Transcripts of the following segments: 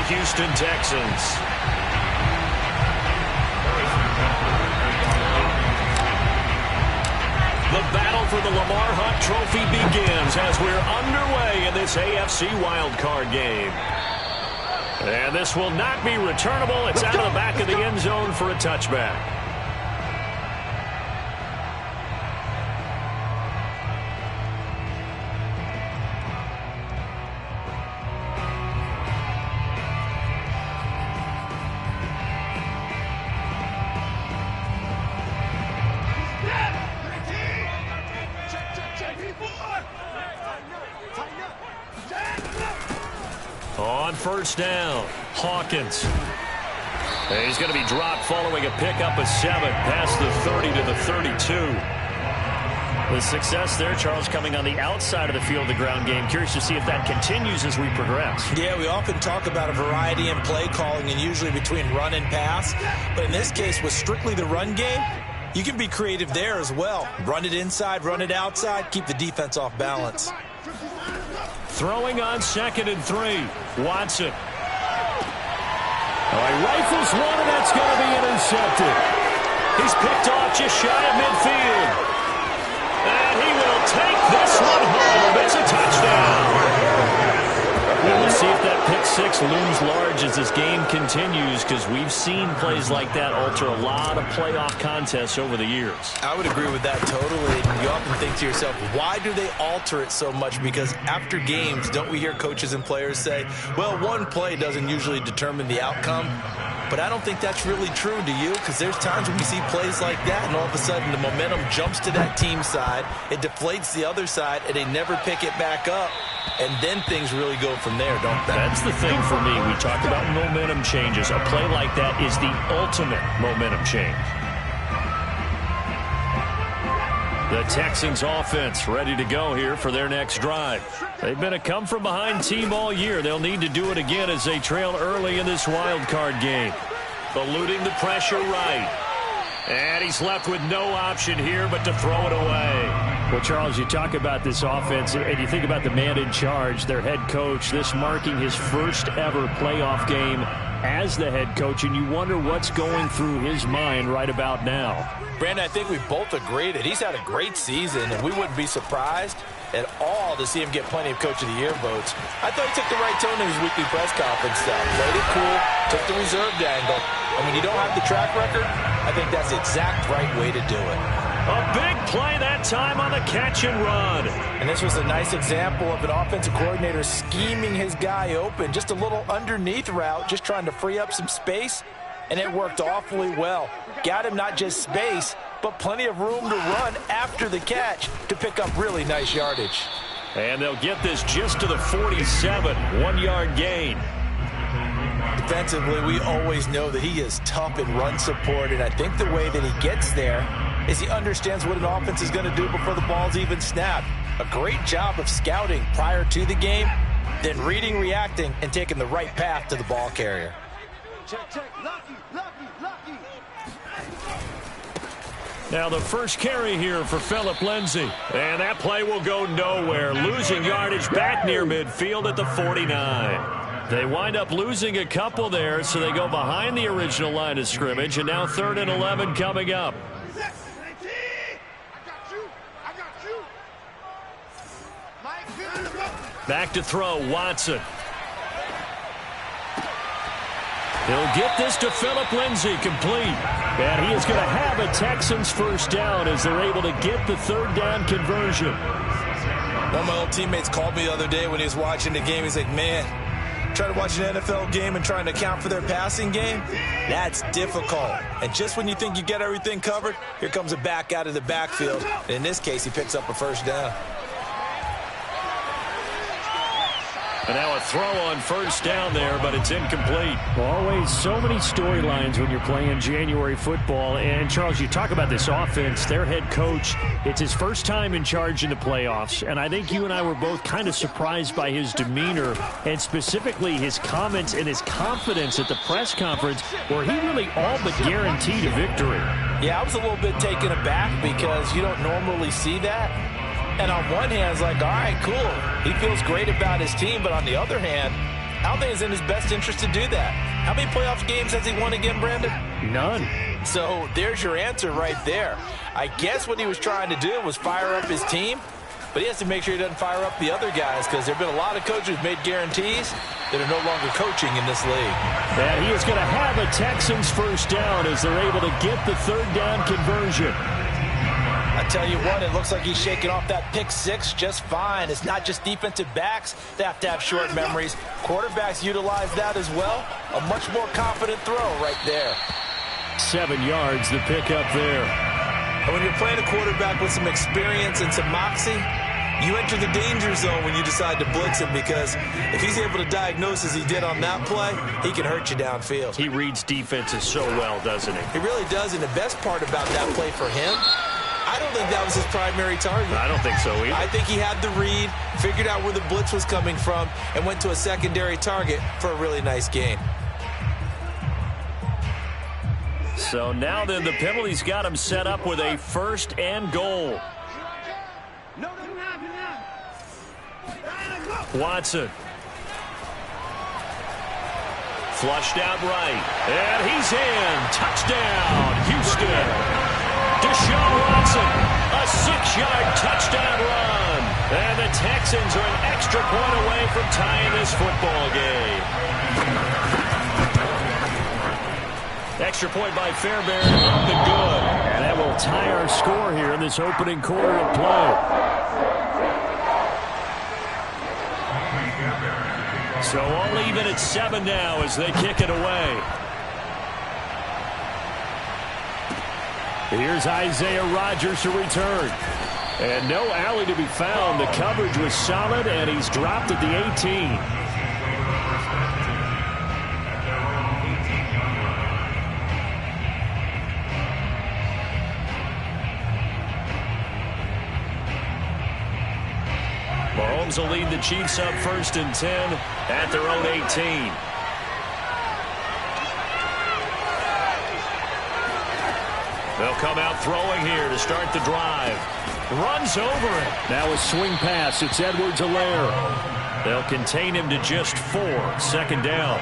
the Houston Texans. The battle for the Lamar Hunt Trophy begins as we're underway in this AFC wildcard game. And this will not be returnable. It's out of the back of the end zone for a touchback. On first down, Hawkins. He's going to be dropped following a pickup of 7 past the 30 to the 32. The success there, Charles, coming on the outside of the field, the ground game. Curious to see if that continues as we progress. Yeah, we often talk about a variety in play calling and usually between run and pass. But in this case, with strictly the run game, you can be creative there as well. Run it inside, run it outside, keep the defense off balance. Throwing on 2nd and 3. Watson. Rifles one, and that's going to be intercepted. He's picked off just shy of midfield. And he will take this one home. It's a touchdown. Well, let's see if that pick 6 looms large as this game continues, because we've seen plays like that alter a lot of playoff contests over the years. I would agree with that totally. You often think to yourself, why do they alter it so much? Because after games, don't we hear coaches and players say, well, one play doesn't usually determine the outcome? But I don't think that's really true, do you? Because there's times when we see plays like that, and all of a sudden the momentum jumps to that team side, it deflates the other side, and they never pick it back up. And then things really go from there, don't they? That's the thing for me. We talk about momentum changes. A play like that is the ultimate momentum change. The Texans offense ready to go here for their next drive. They've been a come-from-behind team all year. They'll need to do it again as they trail early in this wild card game. Eluding the pressure right. And he's left with no option here but to throw it away. Well, Charles, you talk about this offense, and you think about the man in charge, their head coach, this marking his first ever playoff game as the head coach, and you wonder what's going through his mind right about now. Brandon, I think we both agree that he's had a great season, and we wouldn't be surprised at all to see him get plenty of Coach of the Year votes. I thought he took the right tone in his weekly press conference stuff. Played it cool, took the reserved angle, and when you don't have the track record, I think that's the exact right way to do it. A big play that time on the catch and run. And this was a nice example of an offensive coordinator scheming his guy open. Just a little underneath route, just trying to free up some space, and it worked awfully well. Got him not just space, but plenty of room to run after the catch to pick up really nice yardage. And they'll get this just to the 47, 1-yard gain. Defensively, we always know that he is tough in run support, and I think the way that he gets there is he understands what an offense is going to do before the ball's even snapped. A great job of scouting prior to the game, then reading, reacting, and taking the right path to the ball carrier. Now the first carry here for Phillip Lindsay. And that play will go nowhere. Losing yardage back near midfield at the 49. They wind up losing a couple there, so they go behind the original line of scrimmage. And now 3rd and 11 coming up. Back to throw, Watson. He'll get this to Phillip Lindsay, complete. And he is going to have a Texans first down as they're able to get the 3rd down conversion. One of my old teammates called me the other day when he was watching the game. He's like, man, trying to watch an NFL game and trying to account for their passing game, that's difficult. And just when you think you get everything covered, here comes a back out of the backfield. And in this case, he picks up a first down. And now a throw on first down there, but it's incomplete. Always so many storylines when you're playing January football. And, Charles, you talk about this offense, their head coach, it's his first time in charge in the playoffs. And I think you and I were both kind of surprised by his demeanor and specifically his comments and his confidence at the press conference where he really all but guaranteed a victory. Yeah, I was a little bit taken aback because you don't normally see that. And on one hand, it's like, all right, cool. He feels great about his team. But on the other hand, I don't think it's in his best interest to do that. How many playoff games has he won again, Brandon? None. So there's your answer right there. I guess what he was trying to do was fire up his team, but he has to make sure he doesn't fire up the other guys because there have been a lot of coaches who've made guarantees that are no longer coaching in this league. And he is going to have a Texans first down as they're able to get the third down conversion. I tell you what, it looks like he's shaking off that pick six just fine. It's not just defensive backs that have to have short memories. Quarterbacks utilize that as well. A much more confident throw right there. 7 yards, the pickup there. And when you're playing a quarterback with some experience and some moxie, you enter the danger zone when you decide to blitz him because if he's able to diagnose as he did on that play, he can hurt you downfield. He reads defenses so well, doesn't he? He really does, and the best part about that play for him, I don't think that was his primary target. I don't think so either. I think he had the read, figured out where the blitz was coming from, and went to a secondary target for a really nice gain. So now then the penalty's got him set up with a 1st and goal. Watson. Flushed out right. And he's in. Touchdown, Houston. Deshaun Watson, a 6-yard touchdown run. And the Texans are an extra point away from tying this football game. Extra point by Fairbairn, up and good. And that will tie our score here in this opening quarter of play. So all even at 7 now as they kick it away. Here's Isaiah Rodgers to return. And no alley to be found. The coverage was solid, and he's dropped at the 18. Mahomes will lead the Chiefs up 1st and 10 at their own 18. They'll come out throwing here to start the drive. Runs over it. Now a swing pass. It's Edwards-Helaire. They'll contain him to just 4. 2nd down.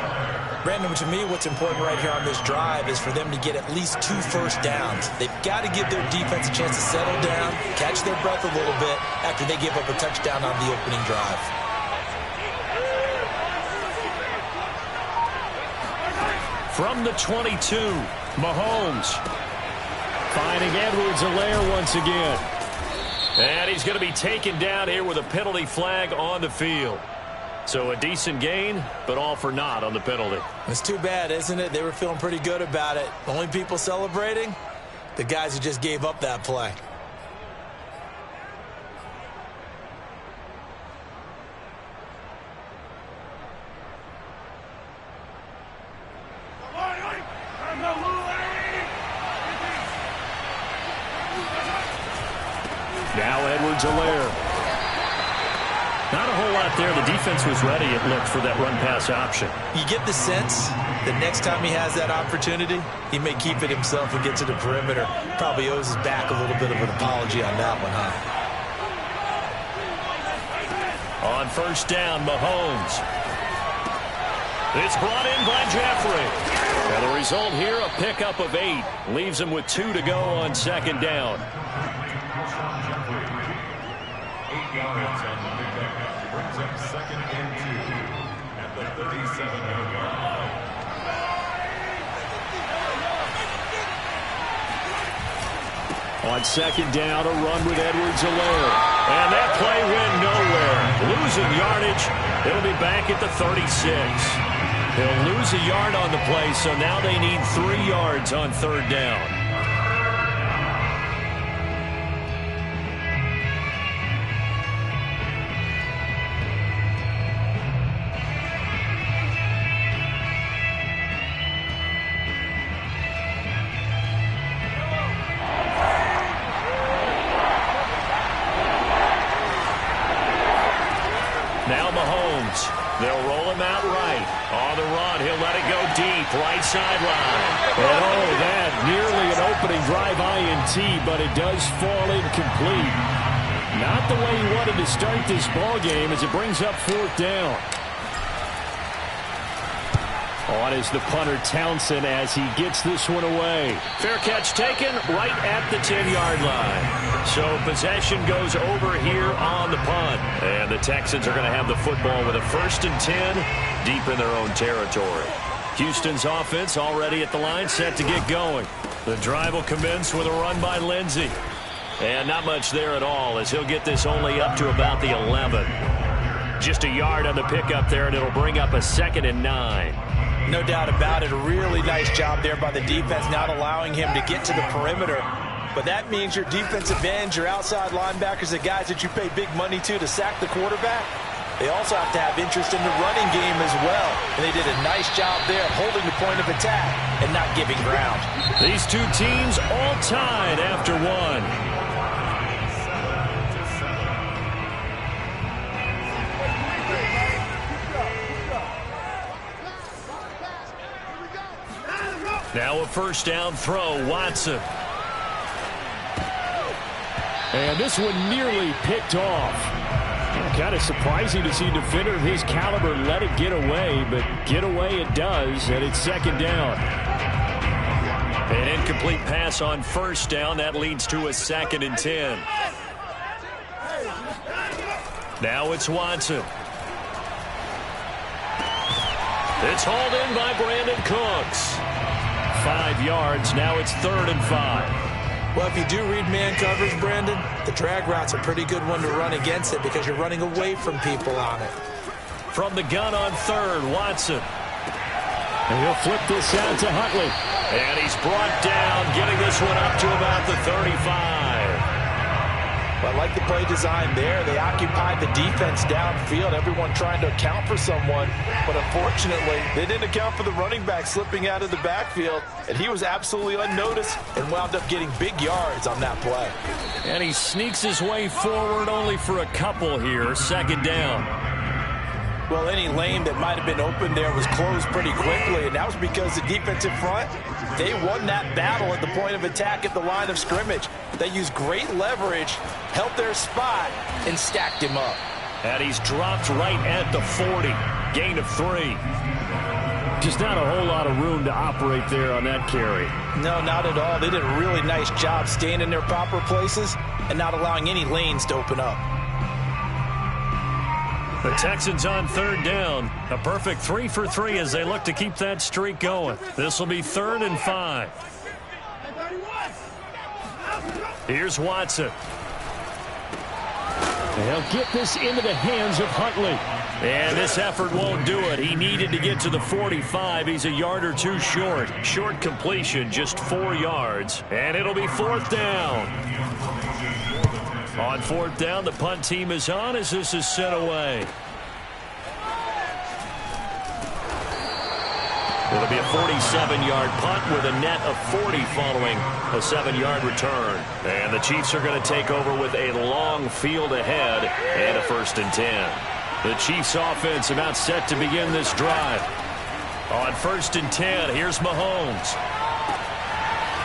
Brandon, to me, what's important right here on this drive is for them to get at least 2 first downs. They've got to give their defense a chance to settle down, catch their breath a little bit after they give up a touchdown on the opening drive. From the 22, Mahomes. Finding Edwards-Helaire once again. And he's going to be taken down here with a penalty flag on the field. So a decent gain, but all for naught on the penalty. It's too bad, isn't it? They were feeling pretty good about it. The only people celebrating, the guys who just gave up that play. Now Edwards-Helaire. Not a whole lot there. The defense was ready, it looked, for that run-pass option. You get the sense that next time he has that opportunity, he may keep it himself and get to the perimeter. Probably owes his back a little bit of an apology on that one, huh? On 1st down, Mahomes. It's brought in by Jeffrey. And the result here, a pickup of 8. Leaves him with 2 to go on 2nd down. 8 yards on the pickup. Brings up 2nd and 2 at the 37-yard line. On 2nd down, a run with Edwards-Helaire. And that play went nowhere. Losing yardage. It'll be back at the 36. They'll lose a yard on the play, so now they need 3 yards on 3rd down. Now Mahomes. They'll roll him out right. On the run, he'll let it go deep. Right sideline. And oh, that nearly an opening drive INT, but it does fall incomplete. Not the way he wanted to start this ball game as it brings up 4th down. On is the punter Townsend as he gets this one away. Fair catch taken right at the 10-yard line. So possession goes over here on the punt. And the Texans are going to have the football with a 1st and 10 deep in their own territory. Houston's offense already at the line, set to get going. The drive will commence with a run by Lindsey. And not much there at all as he'll get this only up to about the 11. Just a yard on the pickup there, and it'll bring up a 2nd and 9. No doubt about it. A really nice job there by the defense, not allowing him to get to the perimeter. But that means your defensive ends, your outside linebackers, the guys that you pay big money to sack the quarterback, they also have to have interest in the running game as well. And they did a nice job there of holding the point of attack and not giving ground. These two teams all tied after one. Now a 1st down throw, Watson. And this one nearly picked off. Kind of surprising to see a defender of his caliber let it get away, but get away it does, and it's 2nd down. An incomplete pass on 1st down. That leads to a 2nd and 10. Now it's Watson. It's hauled in by Brandon Cooks. 5 yards. Now it's 3rd and 5. Well, if you do read man coverage, Brandon, the drag route's a pretty good one to run against it because you're running away from people on it. From the gun on 3rd, Watson. And he'll flip this out to Huntley. And he's brought down, getting this one up to about the 35. Well, I like the play design there. They occupied the defense downfield, everyone trying to account for someone. But unfortunately, they didn't account for the running back slipping out of the backfield. And he was absolutely unnoticed and wound up getting big yards on that play. And he sneaks his way forward only for a couple here. 2nd down. Well, any lane that might have been open there was closed pretty quickly, and that was because the defensive front, they won that battle at the point of attack at the line of scrimmage. They used great leverage, held their spot, and stacked him up. And he's dropped right at the 40. Gain of 3. Just not a whole lot of room to operate there on that carry. No, not at all. They did a really nice job staying in their proper places and not allowing any lanes to open up. The Texans on 3rd down. A perfect 3 for 3 as they look to keep that streak going. This will be 3rd and 5. Here's Watson. They'll get this into the hands of Huntley. And this effort won't do it. He needed to get to the 45. He's a yard or 2 short. Short completion, just 4 yards. And it'll be 4th down. On 4th down, the punt team is on as this is sent away. It'll be a 47-yard punt with a net of 40 following a 7-yard return. And the Chiefs are going to take over with a long field ahead and a 1st and 10. The Chiefs offense about set to begin this drive. On 1st and 10, here's Mahomes.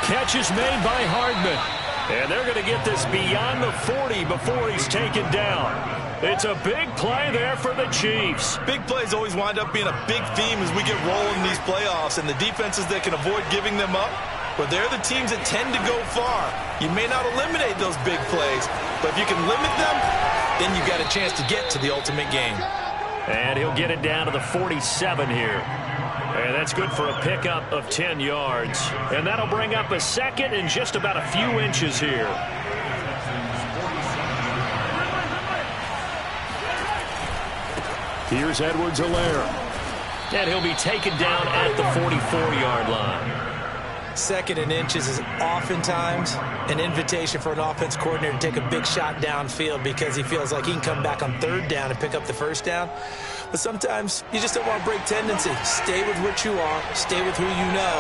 Catch is made by Hardman. And they're going to get this beyond the 40 before he's taken down. It's a big play there for the Chiefs. Big plays always wind up being a big theme as we get rolling in these playoffs, and the defenses that can avoid giving them up, but they're the teams that tend to go far. You may not eliminate those big plays, but if you can limit them, then you got a chance to get to the ultimate game. And he'll get it down to the 47 here. And that's good for a pickup of 10 yards. And that'll bring up a 2nd and just about a few inches here. Here's Edwards-Helaire. And he'll be taken down at the 44-yard line. 2nd and inches is oftentimes an invitation for an offense coordinator to take a big shot downfield because he feels like he can come back on 3rd down and pick up the 1st down. But sometimes you just don't want to break tendency. Stay with what you are, stay with who you know,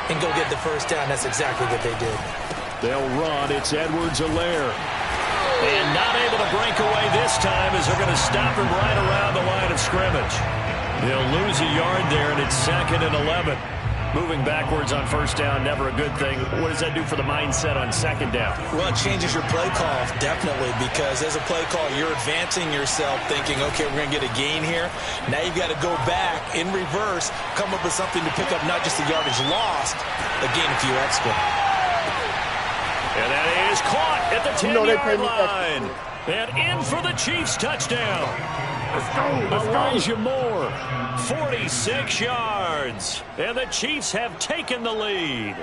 and go get the 1st down. That's exactly what they did. They'll run. It's Edwards-Helaire. And not able to break away this time as they're going to stop him right around the line of scrimmage. They'll lose a yard there, and it's 2nd and 11. Moving backwards on first down, never a good thing. What does that do for the mindset on second down? Well, it changes your play call, definitely, because as a play call, you're advancing yourself thinking, okay, we're going to get a gain here. Now you've got to go back in reverse, come up with something to pick up not just the yardage lost, but gain a few extra. And that is caught at the 10-yard line. And in for the Chiefs touchdown. Elijah Moore, 46 yards. And the Chiefs have taken the lead.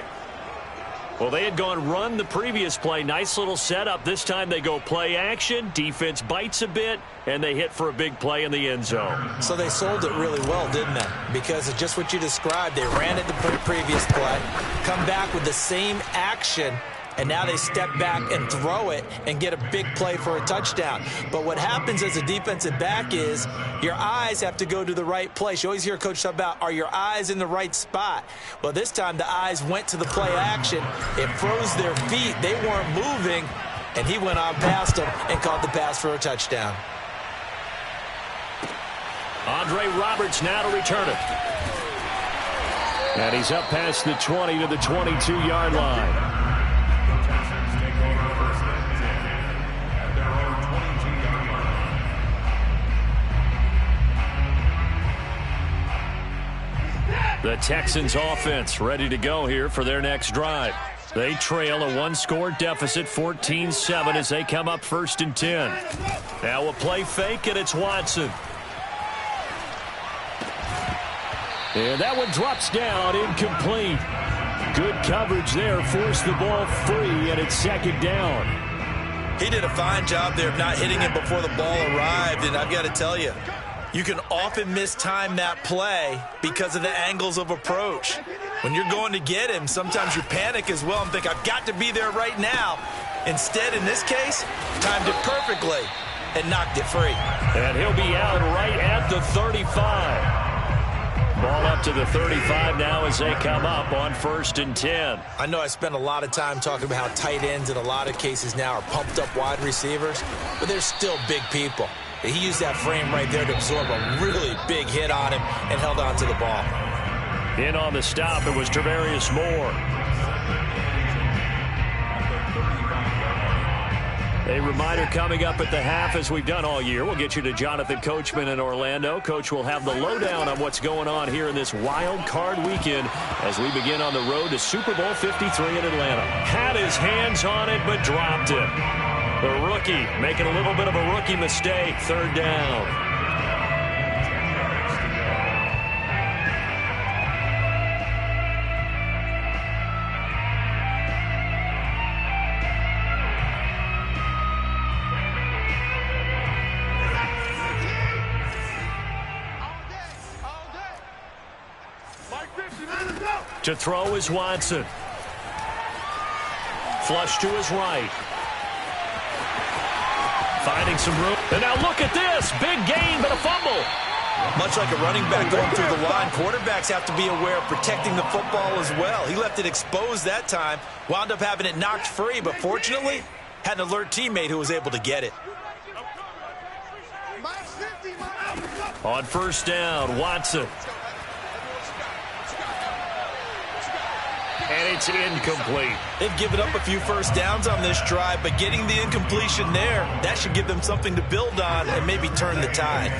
Well, they had gone run the previous play. Nice little setup. This time they go play action. Defense bites a bit, and they hit for a big play in the end zone. So they sold it really well, didn't they? Because of just what you described. They ran it the previous play, come back with the same action, and now they step back and throw it and get a big play for a touchdown. But what happens as a defensive back is your eyes have to go to the right place. You always hear a coach talk about, are your eyes in the right spot? Well, this time the eyes went to the play action. It froze their feet. They weren't moving, and he went on past them and caught the pass for a touchdown. Andre Roberts now to return it. And he's up past the 20 to the 22-yard line. The Texans offense ready to go here for their next drive. They trail a one-score deficit, 14-7, as they come up 1st and 10. Now a play fake, and it's Watson. And that one drops down, incomplete. Good coverage there, forced the ball free, and it's 2nd down. He did a fine job there of not hitting him before the ball arrived, and I've got to tell you, you can often mistime that play because of the angles of approach. When you're going to get him, sometimes you panic as well and think, I've got to be there right now. Instead, in this case, timed it perfectly and knocked it free. And he'll be out right at the 35. Ball up to the 35 now as they come up on 1st and 10. I know I spent a lot of time talking about how tight ends in a lot of cases now are pumped up wide receivers, but they're still big people. He used that frame right there to absorb a really big hit on him and held on to the ball. In on the stop, it was Travarius Moore. A reminder coming up at the half, as we've done all year. We'll get you to Jonathan Coachman in Orlando. Coach will have the lowdown on what's going on here in this wild card weekend as we begin on the road to Super Bowl 53 in Atlanta. Had his hands on it, but dropped it. The rookie making a little bit of a rookie mistake. 3rd down. To throw is Watson. Flush to his right. Finding some room. And now look at this. Big gain, but a fumble. Much like a running back going through the line, quarterbacks have to be aware of protecting the football as well. He left it exposed that time, wound up having it knocked free, but fortunately had an alert teammate who was able to get it. On 1st down, Watson. And it's incomplete. They've given up a few first downs on this drive, but getting the incompletion there, that should give them something to build on and maybe turn the tide.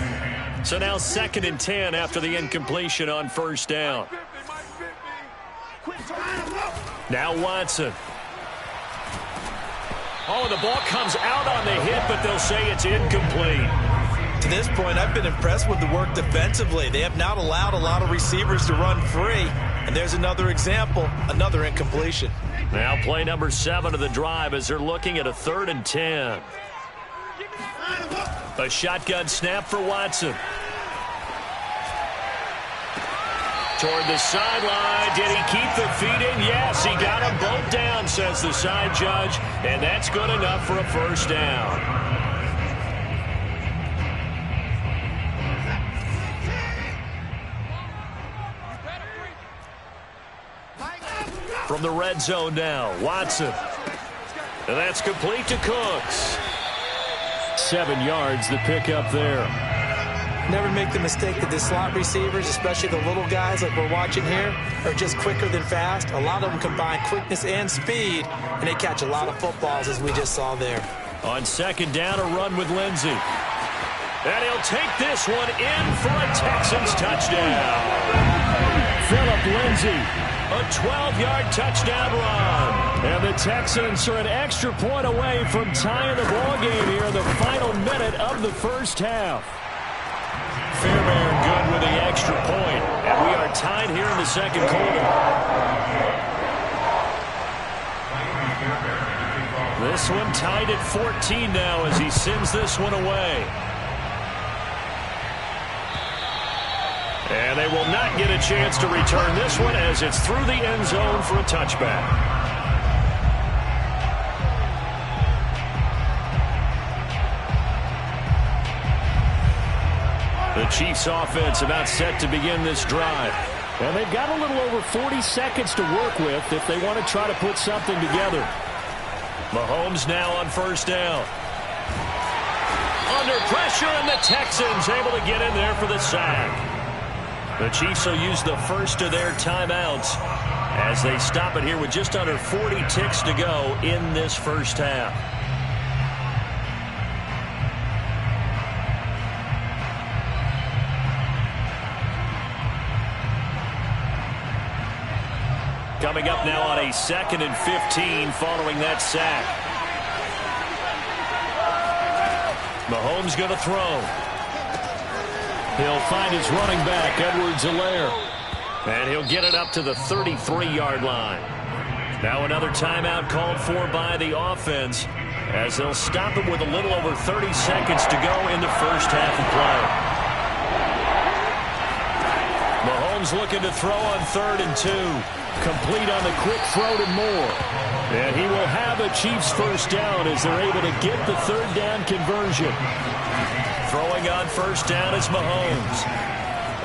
So now 2nd and 10 after the incompletion on 1st down. Now Watson. Oh, the ball comes out on the hit, but they'll say it's incomplete. To this point, I've been impressed with the work defensively. They have not allowed a lot of receivers to run free. And there's another example, another incompletion. Now play number 7 of the drive as they're looking at a 3rd and 10. A shotgun snap for Watson. Toward the sideline. Did he keep the feet in? Yes, he got them both down, says the side judge. And that's good enough for a 1st down. From the red zone now, Watson. And that's complete to Cooks. 7 yards, the pickup there. Never make the mistake that the slot receivers, especially the little guys like we're watching here, are just quicker than fast. A lot of them combine quickness and speed, and they catch a lot of footballs, as we just saw there. On second down, a run with Lindsey. And he'll take this one in for a Texans touchdown. Phillip Lindsey, a 12-yard touchdown run. And the Texans are an extra point away from tying the ball game here in the final minute of the first half. Fairbairn good with the extra point, and we are tied here in the second quarter. This one tied at 14 now as he sends this one away. And they will not get a chance to return this one as it's through the end zone for a touchback. The Chiefs offense about set to begin this drive. And they've got a little over 40 seconds to work with if they want to try to put something together. Mahomes now on first down. Under pressure, and the Texans able to get in there for the sack. The Chiefs will use the first of their timeouts as they stop it here with just under 40 ticks to go in this first half. Coming up now on a 2nd and 15 following that sack. Mahomes going to throw. He'll find his running back, Edwards-Helaire. And he'll get it up to the 33-yard line. Now another timeout called for by the offense as they'll stop it with a little over 30 seconds to go in the first half of play. Mahomes looking to throw on 3rd and 2. Complete on the quick throw to Moore. And he will have a Chiefs first down as they're able to get the 3rd down conversion. Throwing on first down is Mahomes.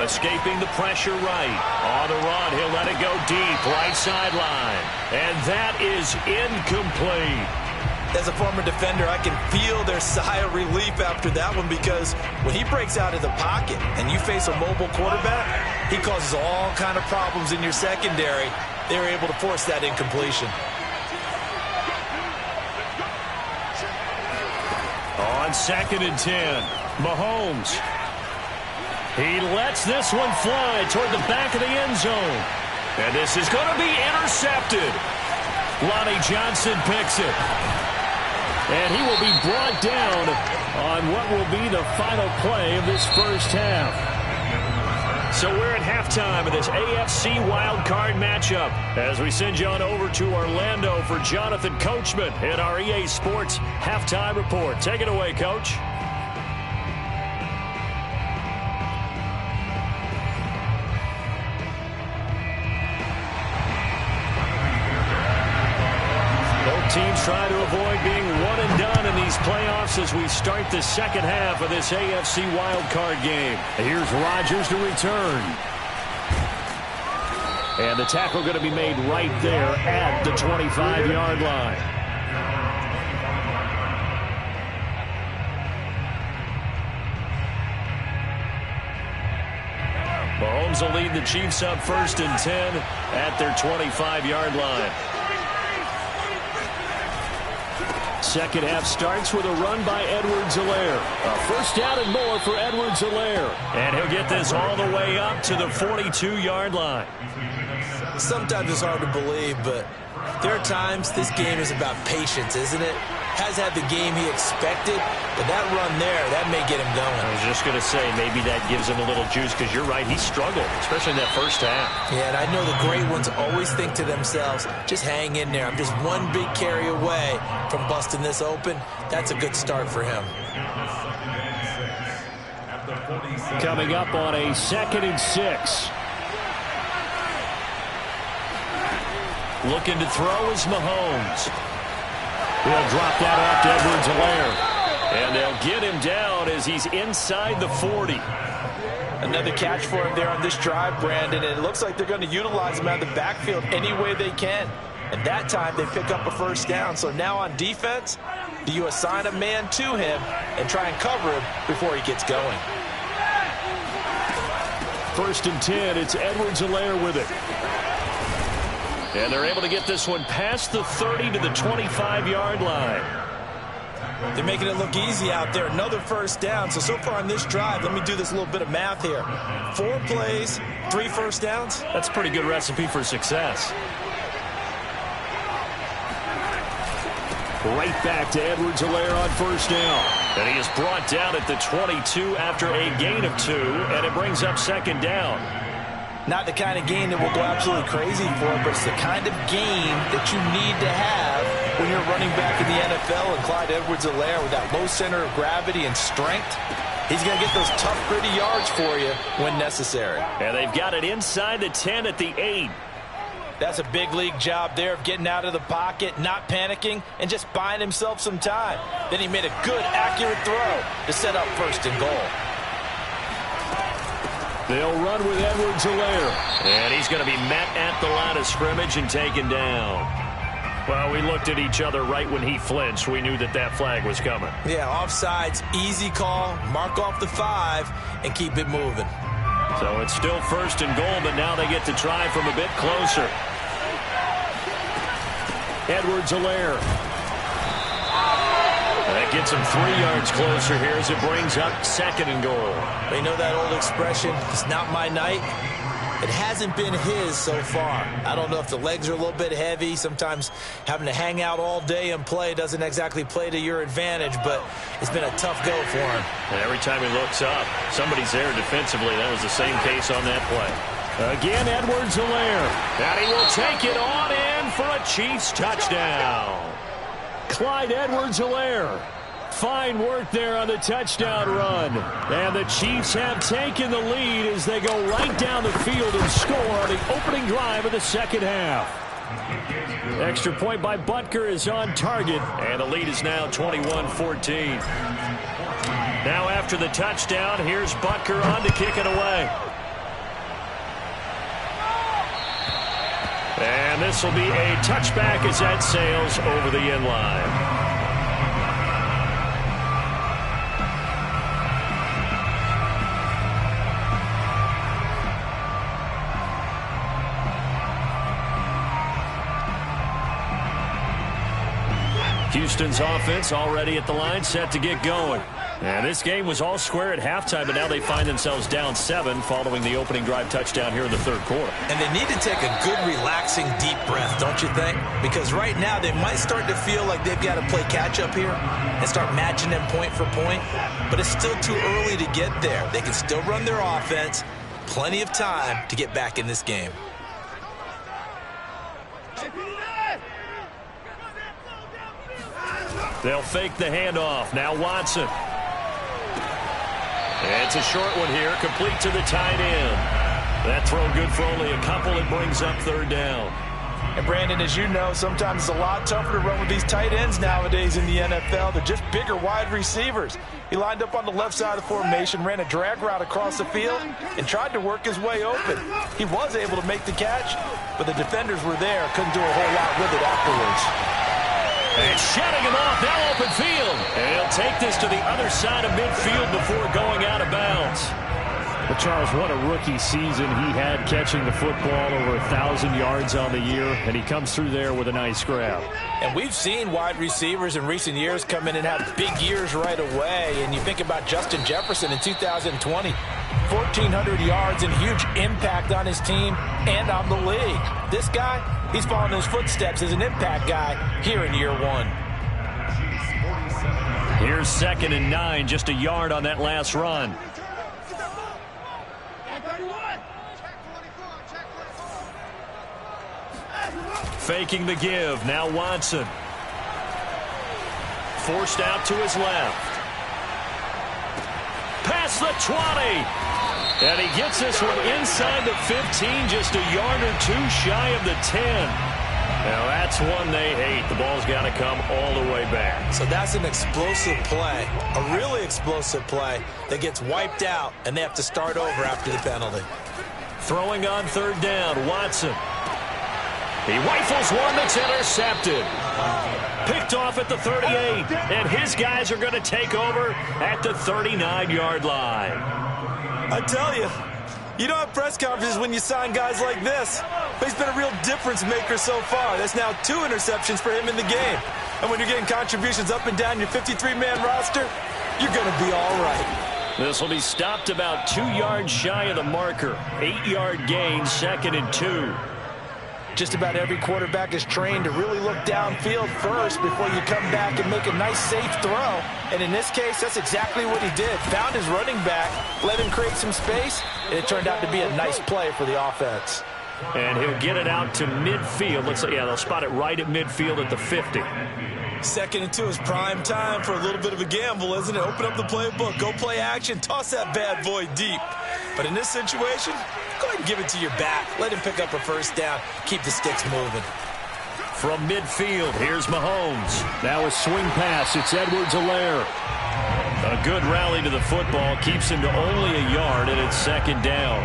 Escaping the pressure right. On the run, he'll let it go deep, right sideline. And that is incomplete. As a former defender, I can feel their sigh of relief after that one, because when he breaks out of the pocket and you face a mobile quarterback, he causes all kind of problems in your secondary. They were able to force that incompletion. On 2nd and 10. Mahomes. He lets this one fly toward the back of the end zone. And this is going to be intercepted. Lonnie Johnson picks it. And he will be brought down on what will be the final play of this first half. So we're at halftime of this AFC wildcard matchup as we send you on over to Orlando for Jonathan Coachman in our EA Sports Halftime Report. Take it away, Coach. Teams try to avoid being one and done in these playoffs as we start the second half of this AFC wildcard game. Here's Rodgers to return. And the tackle going to be made right there at the 25-yard line. Mahomes will lead the Chiefs up 1st and 10 at their 25-yard line. Second half starts with a run by Edwards-Helaire. A first down and more for Edwards-Helaire. And he'll get this all the way up to the 42-yard line. Sometimes it's hard to believe, but there are times this game is about patience, isn't it? Has had the game he expected, but that run there, that may get him going. I was just going to say, maybe that gives him a little juice, because you're right, he struggled, especially in that first half. Yeah, and I know the great ones always think to themselves, just hang in there. I'm just one big carry away from busting this open. That's a good start for him. Coming up on a 2nd and 6. Looking to throw is Mahomes. He'll drop that off to Edwards-Helaire. And they'll get him down as he's inside the 40. Another catch for him there on this drive, Brandon. And it looks like they're going to utilize him out of the backfield any way they can. And that time they pick up a first down. So now on defense, do you assign a man to him and try and cover him before he gets going? 1st and 10. It's Edwards-Helaire with it. And they're able to get this one past the 30 to the 25-yard line. They're making it look easy out there. Another 1st down. So far on this drive, let me do this little bit of math here. 4 plays, 3 1st downs. That's a pretty good recipe for success. Right back to Edwards-Helaire on 1st down. And he is brought down at the 22 after a gain of 2, and it brings up 2nd down. Not the kind of game that will go absolutely crazy for, but it's the kind of game that you need to have when you're running back in the NFL. And Clyde Edwards-Helaire, with that low center of gravity and strength, he's going to get those tough, gritty yards for you when necessary. And they've got it inside the 10 at the 8. That's a big league job there of getting out of the pocket, not panicking, and just buying himself some time. Then he made a good, accurate throw to set up 1st and goal. They'll run with Edwards-Helaire. And he's going to be met at the line of scrimmage and taken down. Well, we looked at each other right when he flinched. We knew that that flag was coming. Yeah, offsides, easy call, mark off the 5, and keep it moving. So it's still 1st and goal, but now they get to try from a bit closer. Edwards-Helaire. That gets him 3 yards closer here as it brings up 2nd and goal. You know that old expression, it's not my night? It hasn't been his so far. I don't know if the legs are a little bit heavy. Sometimes having to hang out all day and play doesn't exactly play to your advantage, but it's been a tough go for him. And every time he looks up, somebody's there defensively. That was the same case on that play. Again, Edwards-Helaire. And he will take it on in for a Chiefs touchdown. Clyde Edwards-Helaire. Fine work there on the touchdown run. And the Chiefs have taken the lead as they go right down the field and score on the opening drive of the 2nd half. Extra point by Butker is on target, and the lead is now 21-14. Now after the touchdown, here's Butker on to kick it away. And this will be a touchback as that sails over the end line. Houston's offense already at the line, set to get going. And this game was all square at halftime, but now they find themselves down 7 following the opening drive touchdown here in the 3rd quarter. And they need to take a good, relaxing, deep breath, don't you think? Because right now they might start to feel like they've got to play catch-up here and start matching them point for point. But it's still too early to get there. They can still run their offense. Plenty of time to get back in this game. They'll fake the handoff. Now Watson. It's a short one here, complete to the tight end. That throw good for only a couple. It brings up 3rd down. And Brandon, as you know, sometimes it's a lot tougher to run with these tight ends nowadays in the NFL. They're just bigger wide receivers. He lined up on the left side of the formation, ran a drag route across the field, and tried to work his way open. He was able to make the catch, but the defenders were there, couldn't do a whole lot with it afterwards. And shutting him off, now open field. And he'll take this to the other side of midfield before going out of bounds. But Charles, what a rookie season he had catching the football, over 1,000 yards on the year, and he comes through there with a nice grab. And we've seen wide receivers in recent years come in and have big years right away. And you think about Justin Jefferson in 2020, 1,400 yards and huge impact on his team and on the league. This guy, he's following his footsteps as an impact guy here in year 1. Here's 2nd and 9, just a yard on that last run. Faking the give. Now Watson. Forced out to his left. Past the 20. And he gets this one inside the 15, just a yard or 2 shy of the 10. Now that's one they hate. The ball's got to come all the way back. So that's an explosive play, a really explosive play that gets wiped out, and they have to start over after the penalty. Throwing on 3rd down, Watson. He rifles one that's intercepted. Picked off at the 38, and his guys are going to take over at the 39-yard line. I tell you, You don't have press conferences when you sign guys like this. But he's been a real difference maker so far. That's now 2 interceptions for him in the game. And when you're getting contributions up and down your 53-man roster, you're going to be all right. This will be stopped about 2 yards shy of the marker. 8-yard gain, 2nd and 2. Just about every quarterback is trained to really look downfield first before you come back and make a nice, safe throw. And in this case, that's exactly what he did. Found his running back, let him create some space, and it turned out to be a nice play for the offense. And he'll get it out to midfield. Let's say, yeah, they'll spot it right at midfield at the 50. 2nd and 2 is prime time for a little bit of a gamble, isn't it? Open up the playbook, go play action, toss that bad boy deep. But in this situation, go ahead and give it to your back. Let him pick up a first down. Keep the sticks moving. From midfield, here's Mahomes. Now a swing pass. It's Edwards-Helaire. A good rally to the football. Keeps him to only a yard, and it's 2nd down.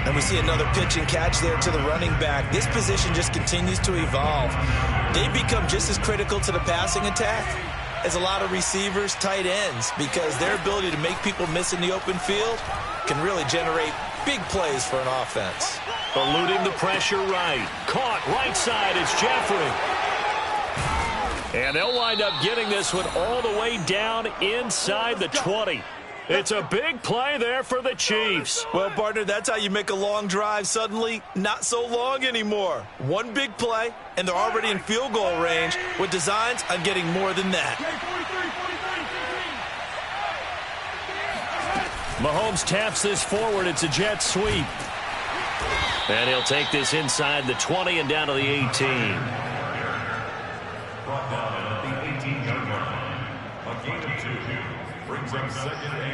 And we see another pitch and catch there to the running back. This position just continues to evolve. They become just as critical to the passing attack as a lot of receivers, tight ends, because their ability to make people miss in the open field can really generate big plays for an offense. Eluding the pressure right. Caught right side. It's Jeffrey. And they'll wind up getting this one all the way down inside the 20. It's a big play there for the Chiefs. Well, partner, that's how you make a long drive suddenly not so long anymore. One big play, and they're already in field goal range with designs on getting more than that. Mahomes taps this forward. It's a jet sweep. And he'll take this inside the 20 and down to the 18. Brought down at the 18-yard line. A gain of 2 brings up 2nd and 8.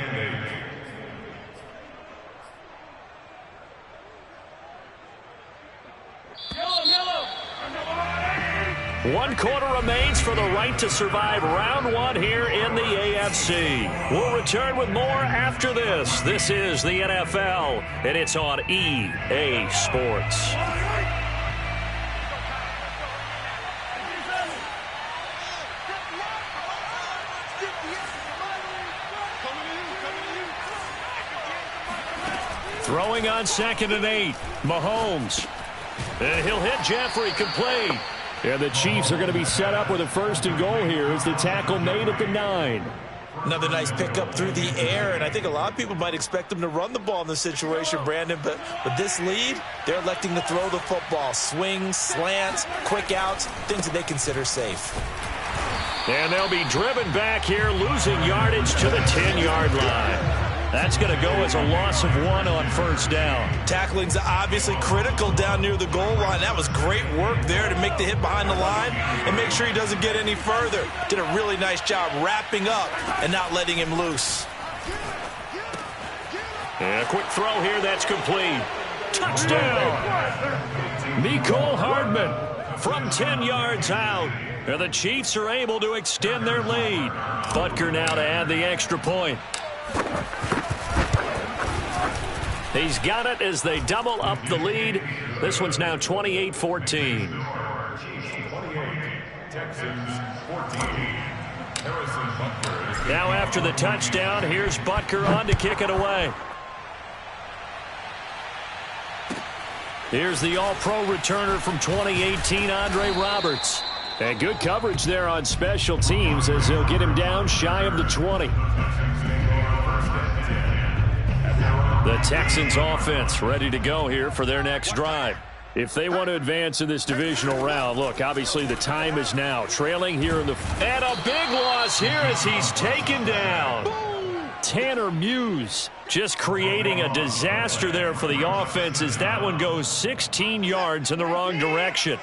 One quarter remains for the right to survive round 1 here in the AFC. We'll return with more after this. This is the NFL, and it's on EA Sports. Throwing on 2nd and 8. Mahomes. And he'll hit Jeffrey, complete. And the Chiefs are going to be set up with a 1st and goal here as the tackle made at the 9. Another nice pickup through the air, and I think a lot of people might expect them to run the ball in this situation, Brandon, but with this lead, they're electing to throw the football. Swings, slants, quick outs, things that they consider safe. And they'll be driven back here, losing yardage to the 10-yard line. That's going to go as a loss of 1 on 1st down. Tackling's obviously critical down near the goal line. That was great work there to make the hit behind the line and make sure he doesn't get any further. Did a really nice job wrapping up and not letting him loose. And a quick throw here, that's complete. Touchdown! Mecole Hardman from 10 yards out. And the Chiefs are able to extend their lead. Butker now to add the extra point. He's got it as they double up the lead. This one's now 28-14. 28, Texans 14. Harrison Butker. Now after the touchdown, here's Butker on to kick it away. Here's the All-Pro returner from 2018, Andre Roberts. And good coverage there on special teams as they'll get him down shy of the 20. The Texans offense ready to go here for their next drive. If they want to advance in this divisional round, look, obviously the time is now. Trailing here in the... And a big loss here as he's taken down. Tanner Muse just creating a disaster there for the offense as that one goes 16 yards in the wrong direction.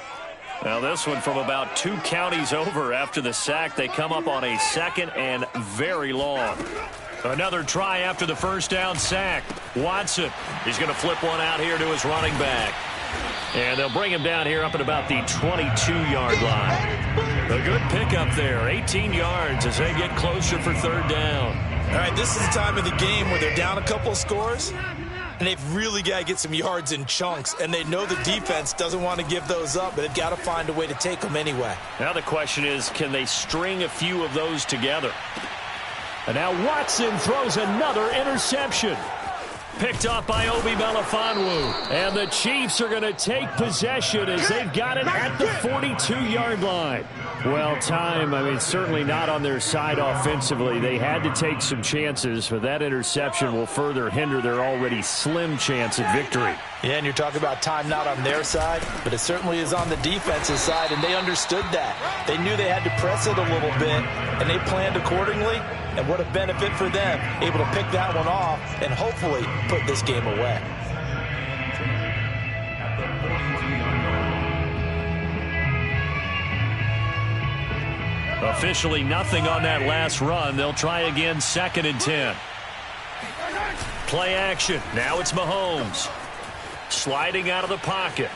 Now this one from about 2 counties over after the sack. They come up on a 2nd and very long. Another try after the 1st down sack. Watson, he's going to flip one out here to his running back. And they'll bring him down here up at about the 22-yard line. A good pickup there, 18 yards as they get closer for 3rd down. All right, this is the time of the game where they're down a couple of scores, and they've really got to get some yards in chunks, and they know the defense doesn't want to give those up, but they've got to find a way to take them anyway. Now the question is, can they string a few of those together? And now Watson throws another interception. Picked off by Obi Melifonwu. And the Chiefs are going to take possession as they've got it at the 42-yard line. Well, certainly not on their side offensively. They had to take some chances, but that interception will further hinder their already slim chance at victory. Yeah, and you're talking about time not on their side, but it certainly is on the defensive side, and they understood that. They knew they had to press it a little bit, and they planned accordingly, and what a benefit for them, able to pick that one off and hopefully put this game away. Officially nothing on that last run. They'll try again, 2nd and 10. Play action. Now it's Mahomes. Sliding out of the pocket.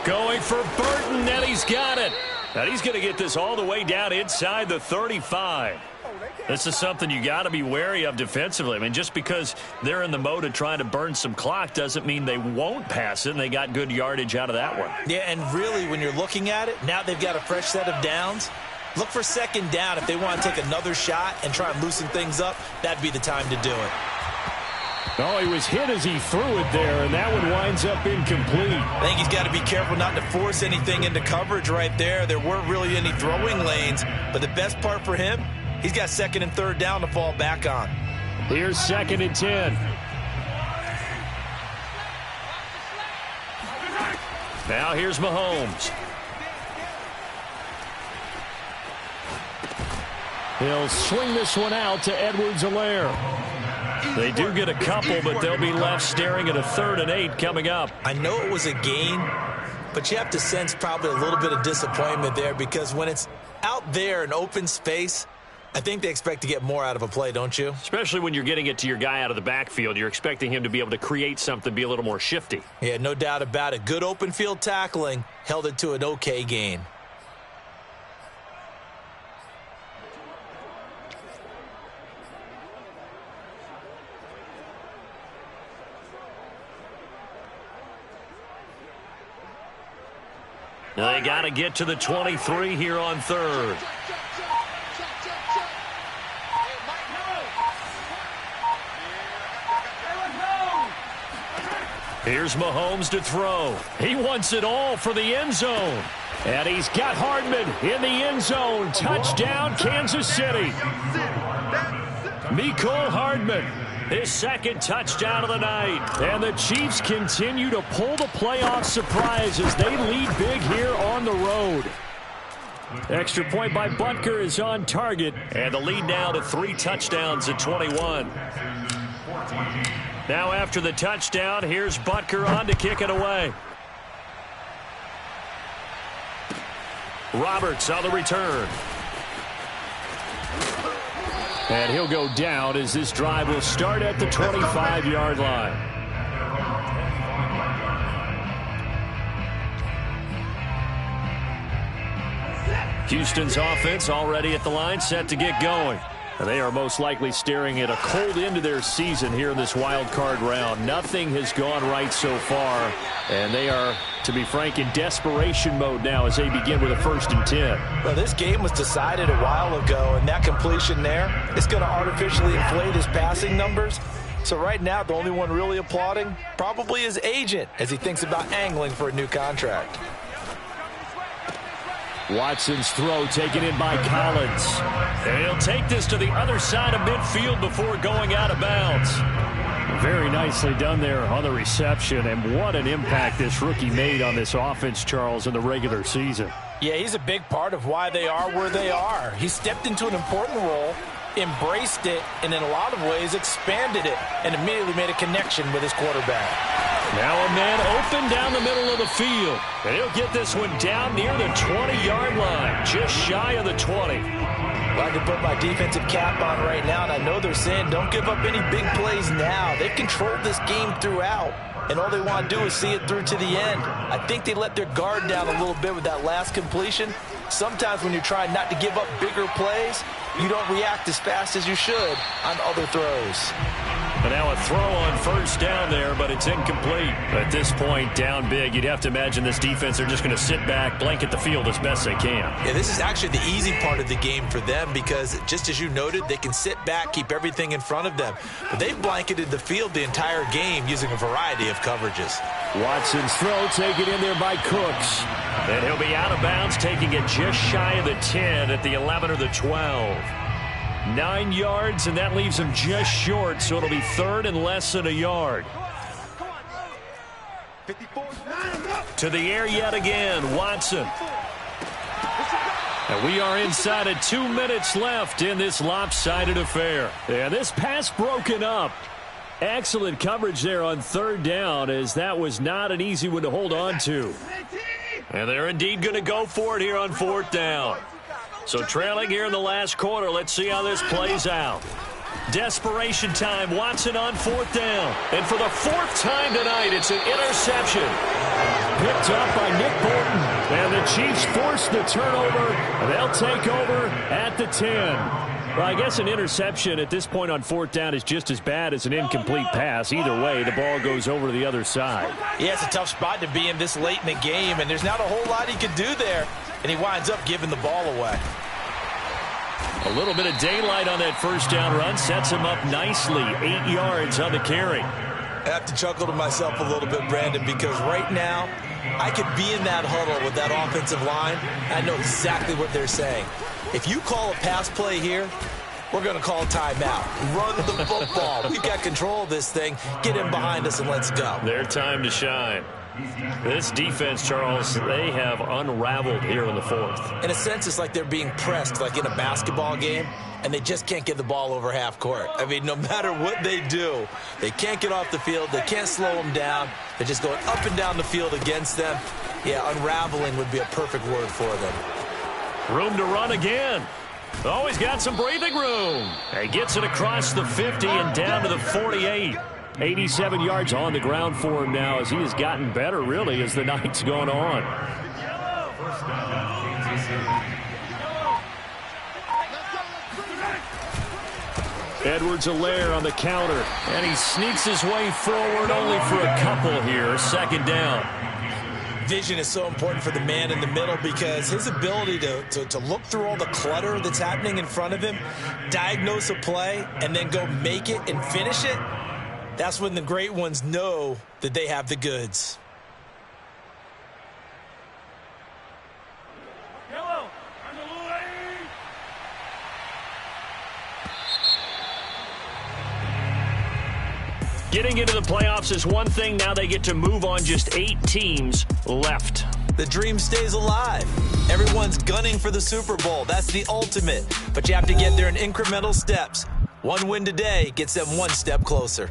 Going for Burton, and he's got it. And he's going to get this all the way down inside the 35. This is something you got to be wary of defensively. I mean, just because they're in the mode of trying to burn some clock doesn't mean they won't pass it, and they got good yardage out of that one. Yeah, and really, when you're looking at it, now they've got a fresh set of downs. Look for 2nd down. If they want to take another shot and try and loosen things up, that'd be the time to do it. Oh, he was hit as he threw it there, and that one winds up incomplete. I think he's got to be careful not to force anything into coverage right there. There weren't really any throwing lanes, but the best part for him, he's got 2nd and 3rd down to fall back on. Here's 2nd and 10. Now here's Mahomes. He'll swing this one out to Edwards-Helaire. They do get a couple, but they'll be left staring at a 3rd and 8 coming up. I know it was a gain, but you have to sense probably a little bit of disappointment there because when it's out there in open space, I think they expect to get more out of a play, don't you? Especially when you're getting it to your guy out of the backfield. You're expecting him to be able to create something, be a little more shifty. Yeah, no doubt about it. Good open field tackling held it to an okay gain. Now they got to get to the 23 here on 3rd. Here's Mahomes to throw. He wants it all for the end zone. And he's got Hardman in the end zone. Touchdown, Kansas City. Mecole Hardman, his 2nd touchdown of the night. And the Chiefs continue to pull the playoff surprise as they lead big here on the road. Extra point by Butker is on target. And the lead now to 3 touchdowns at 21. Now after the touchdown, here's Butker on to kick it away. Roberts on the return. And he'll go down as this drive will start at the 25-yard line. Houston's offense already at the line, set to get going. And they are most likely staring at a cold end to their season here in this wild card round. Nothing has gone right so far, and they are, to be frank, in desperation mode now as they begin with a 1st and 10. Well, this game was decided a while ago, and that completion there is going to artificially inflate his passing numbers. So right now, the only one really applauding probably his agent as he thinks about angling for a new contract. Watson's throw taken in by Collins. And he'll take this to the other side of midfield before going out of bounds. Very nicely done there on the reception, and what an impact this rookie made on this offense, Charles, in the regular season. Yeah, he's a big part of why they are where they are. He stepped into an important role, embraced it, and in a lot of ways expanded it, and immediately made a connection with his quarterback. Now a man open down the middle of the field. And he'll get this one down near the 20-yard line, just shy of the 20. Glad to put my defensive cap on right now, and I know they're saying don't give up any big plays now. They've controlled this game throughout, and all they want to do is see it through to the end. I think they let their guard down a little bit with that last completion. Sometimes when you're trying not to give up bigger plays, you don't react as fast as you should on other throws. And now a throw on first down there, but it's incomplete. At this point, down big, you'd have to imagine this defense, they're just going to sit back, blanket the field as best they can. Yeah, this is actually the easy part of the game for them because, just as you noted, they can sit back, keep everything in front of them. But they've blanketed the field the entire game using a variety of coverages. Watson's throw taken in there by Cooks. And he'll be out of bounds, taking it just shy of the 10 at the 11 or the 12. 9 yards, and that leaves him just short, so it'll be third and less than a yard. To the air yet again, Watson. And we are inside of 2 minutes left in this lopsided affair. And this pass broken up. Excellent coverage there on third down, as that was not an easy one to hold on to. And they're indeed going to go for it here on fourth down. So trailing here in the last quarter, let's see how this plays out. Desperation time, Watson on fourth down. And for the fourth time tonight, it's an interception. Picked up by Nick Bolton. And the Chiefs force the turnover. And they'll take over at the 10. Well, I guess an interception at this point on fourth down is just as bad as an incomplete pass. Either way, the ball goes over to the other side. Yeah, it's a tough spot to be in this late in the game, and there's not a whole lot he could do there. And he winds up giving the ball away. A little bit of daylight on that first down run sets him up nicely. 8 yards on the carry. I have to chuckle to myself a little bit, Brandon, because right now I could be in that huddle with that offensive line. I know exactly what they're saying. If you call a pass play here, we're going to call a timeout. Run the football. We've got control of this thing. Get in behind us and let's go. Their time to shine. This defense, Charles, they have unraveled here in the fourth. In a sense, it's like they're being pressed like in a basketball game, and they just can't get the ball over half court. I mean, no matter what they do, they can't get off the field. They can't slow them down. They're just going up and down the field against them. Yeah, unraveling would be a perfect word for them. Room to run again. Oh, he's got some breathing room. He gets it across the 50 and down to the 48. 87 yards on the ground for him now as he has gotten better, really, as the night's gone on. Edwards-Helaire on the counter, and he sneaks his way forward only for a couple here. Second down. Vision is so important for the man in the middle because his ability to look through all the clutter that's happening in front of him, diagnose a play, and then go make it and finish it, that's when the great ones know that they have the goods. Getting into the playoffs is one thing. Now they get to move on. Just 8 teams left. The dream stays alive. Everyone's gunning for the Super Bowl. That's the ultimate. But you have to get there in incremental steps. One win today gets them one step closer.